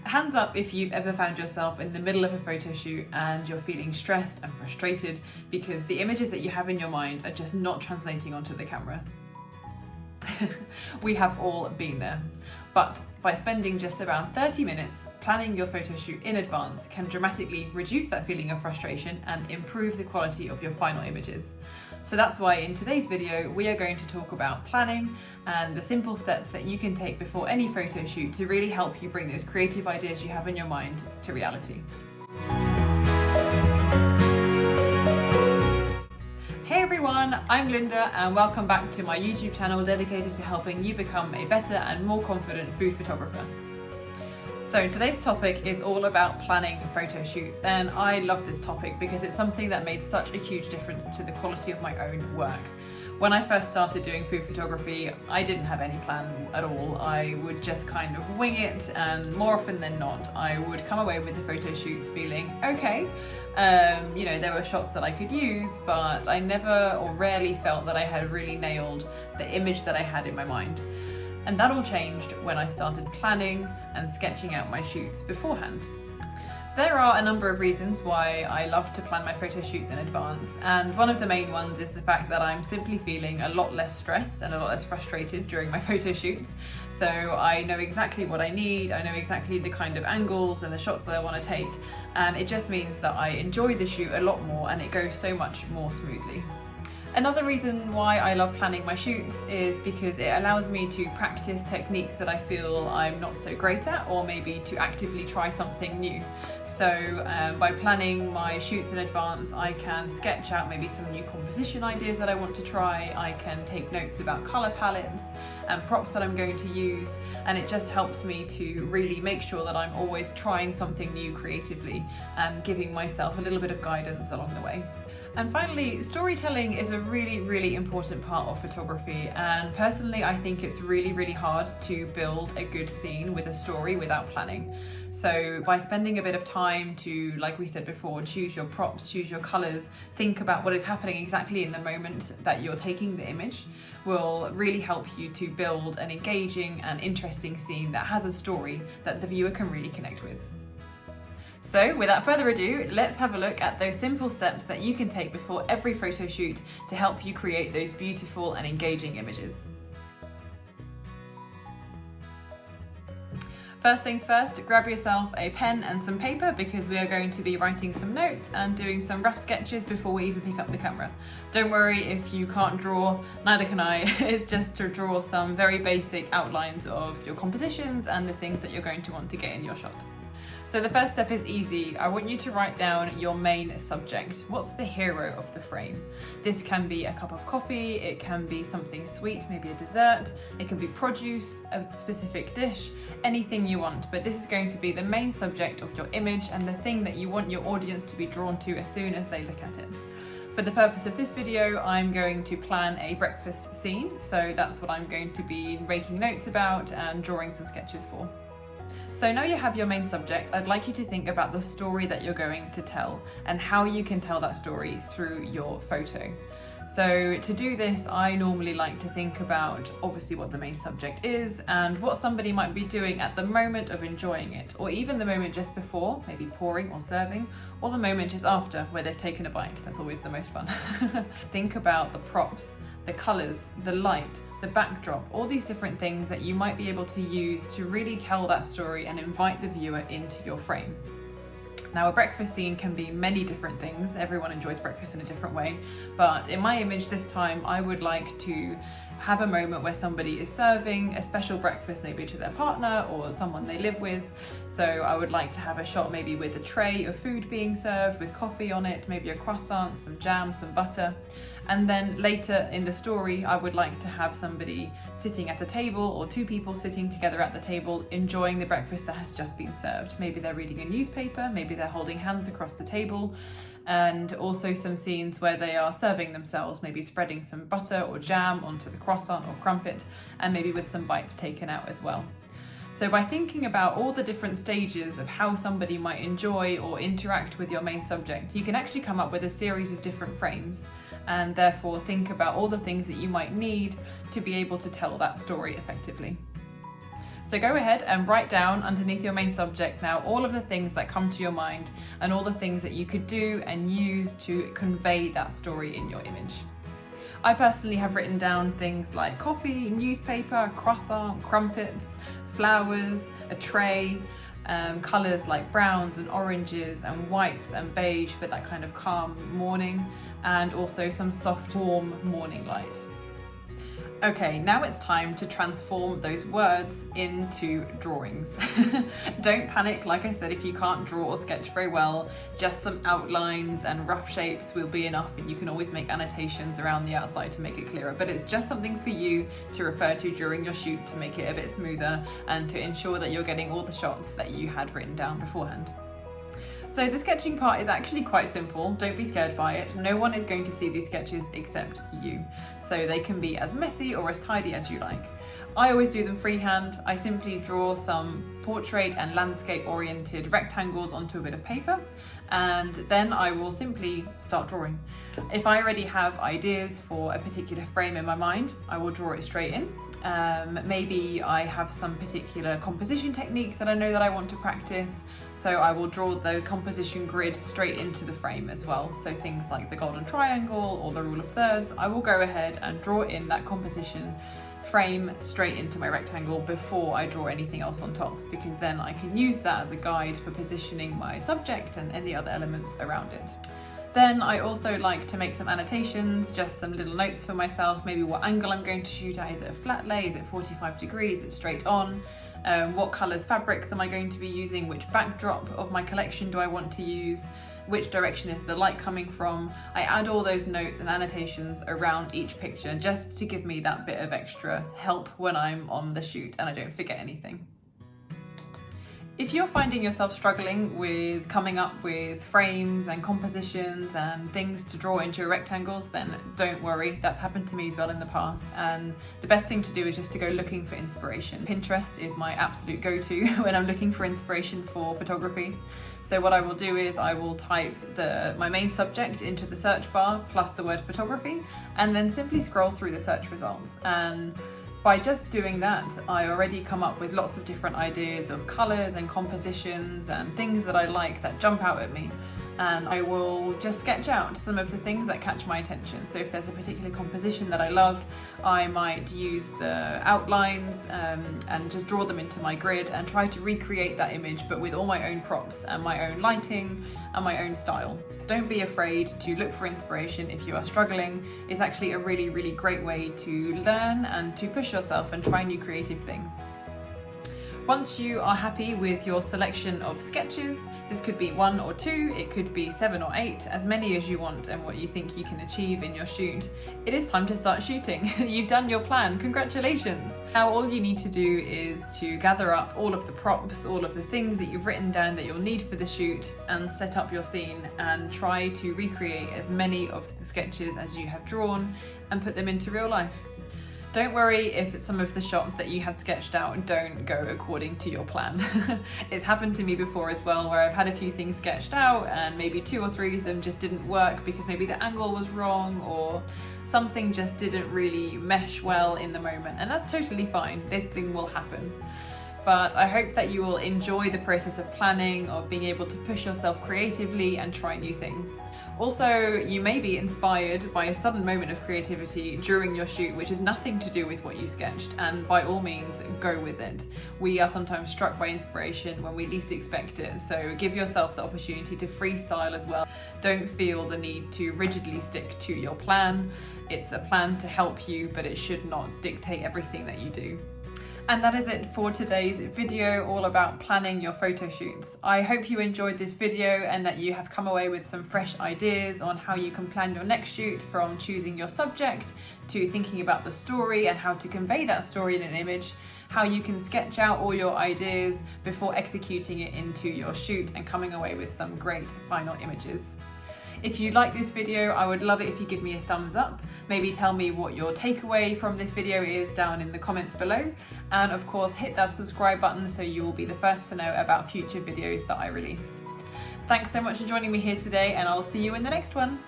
Hands up if you've ever found yourself in the middle of a photo shoot and you're feeling stressed and frustrated because the images that you have in your mind are just not translating onto the camera. We have all been there. But by spending just around 30 minutes planning your photo shoot in advance can dramatically reduce that feeling of frustration and improve the quality of your final images. So that's why in today's video we are going to talk about planning and the simple steps that you can take before any photo shoot to really help you bring those creative ideas you have in your mind to reality. Hey everyone, I'm Linda and welcome back to my YouTube channel dedicated to helping you become a better and more confident food photographer. So today's topic is all about planning photo shoots, and I love this topic because it's something that made such a huge difference to the quality of my own work. When I first started doing food photography, I didn't have any plan at all. I would just kind of wing it, and more often than not, I would come away with the photo shoots feeling okay. There were shots that I could use, but I never or rarely felt that I had really nailed the image that I had in my mind. And that all changed when I started planning and sketching out my shoots beforehand. There are a number of reasons why I love to plan my photo shoots in advance, and one of the main ones is the fact that I'm simply feeling a lot less stressed and a lot less frustrated during my photo shoots. So I know exactly what I need, I know exactly the kind of angles and the shots that I want to take, and it just means that I enjoy the shoot a lot more and it goes so much more smoothly. Another reason why I love planning my shoots is because it allows me to practice techniques that I feel I'm not so great at, or maybe to actively try something new. So by planning my shoots in advance, I can sketch out maybe some new composition ideas that I want to try. I can take notes about colour palettes and props that I'm going to use, and it just helps me to really make sure that I'm always trying something new creatively and giving myself a little bit of guidance along the way. And finally, storytelling is a really important part of photography, and personally I think it's really hard to build a good scene with a story without planning. So by spending a bit of time to, like we said before, choose your props, choose your colours, think about what is happening exactly in the moment that you're taking the image, will really help you to build an engaging and interesting scene that has a story that the viewer can really connect with. So without further ado, let's have a look at those simple steps that you can take before every photo shoot to help you create those beautiful and engaging images. First things first, grab yourself a pen and some paper because we are going to be writing some notes and doing some rough sketches before we even pick up the camera. Don't worry if you can't draw, neither can I. It's just to draw some very basic outlines of your compositions and the things that you're going to want to get in your shot. So the first step is easy. I want you to write down your main subject. What's the hero of the frame? This can be a cup of coffee, it can be something sweet, maybe a dessert, it can be produce, a specific dish, anything you want, but this is going to be the main subject of your image and the thing that you want your audience to be drawn to as soon as they look at it. For the purpose of this video, I'm going to plan a breakfast scene, so that's what I'm going to be making notes about and drawing some sketches for. So now you have your main subject, I'd like you to think about the story that you're going to tell and how you can tell that story through your photo. So to do this, I normally like to think about obviously what the main subject is and what somebody might be doing at the moment of enjoying it, or even the moment just before, maybe pouring or serving, or the moment just after where they've taken a bite. That's always the most fun. Think about the props, the colours, the light, the backdrop, all these different things that you might be able to use to really tell that story and invite the viewer into your frame. Now, a breakfast scene can be many different things. Everyone enjoys breakfast in a different way, but in my image this time, I would like to have a moment where somebody is serving a special breakfast maybe to their partner or someone they live with. So I would like to have a shot maybe with a tray of food being served with coffee on it, maybe a croissant, some jam, some butter. And then later in the story, I would like to have somebody sitting at a table or two people sitting together at the table enjoying the breakfast that has just been served. Maybe they're reading a newspaper, maybe they're holding hands across the table, and also some scenes where they are serving themselves, maybe spreading some butter or jam onto the croissant or crumpet, and maybe with some bites taken out as well. So by thinking about all the different stages of how somebody might enjoy or interact with your main subject, you can actually come up with a series of different frames, and therefore think about all the things that you might need to be able to tell that story effectively. So go ahead and write down underneath your main subject now all of the things that come to your mind and all the things that you could do and use to convey that story in your image. I personally have written down things like coffee, newspaper, croissant, crumpets, flowers, a tray, colours like browns and oranges and whites and beige for that kind of calm morning, and also some soft, warm morning light. Okay, now it's time to transform those words into drawings. Don't panic, like I said, if you can't draw or sketch very well, just some outlines and rough shapes will be enough, and you can always make annotations around the outside to make it clearer, but it's just something for you to refer to during your shoot to make it a bit smoother and to ensure that you're getting all the shots that you had written down beforehand. So the sketching part is actually quite simple, don't be scared by it. No one is going to see these sketches except you, so they can be as messy or as tidy as you like. I always do them freehand. I simply draw some portrait and landscape oriented rectangles onto a bit of paper, and then I will simply start drawing. If I already have ideas for a particular frame in my mind, I will draw it straight in. Maybe I have some particular composition techniques that I know that I want to practice, so I will draw the composition grid straight into the frame as well. So things like the golden triangle or the rule of thirds, I will go ahead and draw in that composition frame straight into my rectangle before I draw anything else on top, because then I can use that as a guide for positioning my subject and any other elements around it. Then I also like to make some annotations, just some little notes for myself, maybe what angle I'm going to shoot at. Is it a flat lay? Is it 45 degrees? Is it straight on? What colours fabrics am I going to be using? Which backdrop of my collection do I want to use? Which direction is the light coming from? I add all those notes and annotations around each picture just to give me that bit of extra help when I'm on the shoot and I don't forget anything. If you're finding yourself struggling with coming up with frames and compositions and things to draw into your rectangles, then don't worry, that's happened to me as well in the past, and the best thing to do is just to go looking for inspiration. Pinterest is my absolute go-to when I'm looking for inspiration for photography. So what I will do is I will type my main subject into the search bar plus the word photography, and then simply scroll through the search results. And by just doing that, I already come up with lots of different ideas of colours and compositions and things that I like that jump out at me. And I will just sketch out some of the things that catch my attention. So if there's a particular composition that I love, I might use the outlines and just draw them into my grid and try to recreate that image, but with all my own props and my own lighting and my own style. So don't be afraid to look for inspiration if you are struggling. It's actually a really, really great way to learn and to push yourself and try new creative things. Once you are happy with your selection of sketches, this could be 1 or 2, it could be 7 or 8, as many as you want and what you think you can achieve in your shoot. It is time to start shooting. You've done your plan, congratulations! Now all you need to do is to gather up all of the props, all of the things that you've written down that you'll need for the shoot, and set up your scene and try to recreate as many of the sketches as you have drawn and put them into real life. Don't worry if some of the shots that you had sketched out don't go according to your plan. It's happened to me before as well, where I've had a few things sketched out and maybe 2 or 3 of them just didn't work because maybe the angle was wrong or something just didn't really mesh well in the moment, and that's totally fine. This thing will happen. But I hope that you will enjoy the process of planning, of being able to push yourself creatively and try new things. Also, you may be inspired by a sudden moment of creativity during your shoot, which has nothing to do with what you sketched, and by all means, go with it. We are sometimes struck by inspiration when we least expect it, so give yourself the opportunity to freestyle as well. Don't feel the need to rigidly stick to your plan. It's a plan to help you, but it should not dictate everything that you do. And that is it for today's video, all about planning your photo shoots. I hope you enjoyed this video and that you have come away with some fresh ideas on how you can plan your next shoot, from choosing your subject to thinking about the story and how to convey that story in an image, how you can sketch out all your ideas before executing it into your shoot and coming away with some great final images. If you like this video, I would love it if you give me a thumbs up. Maybe tell me what your takeaway from this video is down in the comments below. And of course, hit that subscribe button so you will be the first to know about future videos that I release. Thanks so much for joining me here today, and I'll see you in the next one.